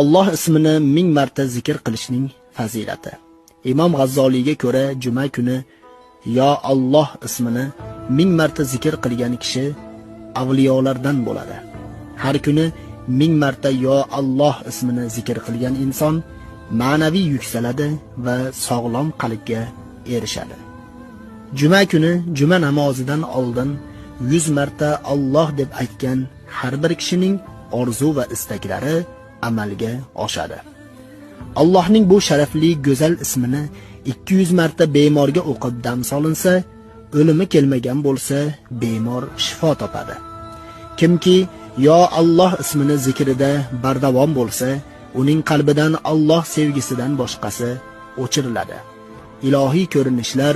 Alloh ismini 1000 marta zikr qilishning fazilati. Imom G'azzoliyga ko'ra, juma kuni yo Alloh ismini 1000 marta zikr qilgan kishi avliyolardan bo'ladi. Har kuni 1000 marta yo Alloh ismini zikr qilgan inson ma'naviy yuksaladi va sog'lom qalbga erishadi. Juma kuni juma namozidan oldin 100 marta Alloh deb aytgan har bir kishining orzu va istaklari amalga oshadi. Allohning bu sharafli go'zal ismini 200 marta bemorga o'qib dam solinsa, o'limi kelmagan bo'lsa, bemor shifo topadi. Kimki yo Alloh ismini zikrida bardavom bo'lsa, uning qalbidan Alloh sevgisidan boshqasi o'chiriladi. Ilohiy ko'rinishlar,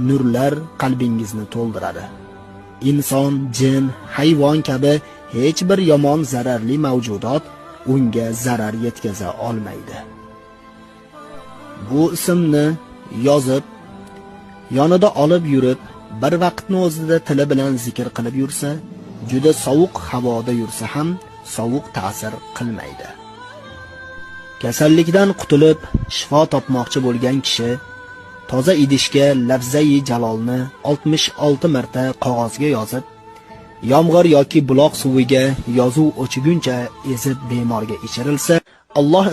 nurlar qalbingizni to'ldiradi. Inson, jin, hayvon kabi hech bir yomon zararli mavjudot unga zarar yetkaza olmaydi. Bu ismni yozib, yonida olib yurib, bir vaqtni o'zida tili bilan zikr qilib yursa, juda sovuq havoda yursa ham sovuq ta'sir qilmaydi. Kasallikdan qutulib, shifo topmoqchi bo'lgan kishi toza idishga lafzai jalolni 66 marta qog'ozga yozib, yomg'ir yoki buloq suviga yozuv o'chiguncha ezib bemorga ichirilsa, Alloh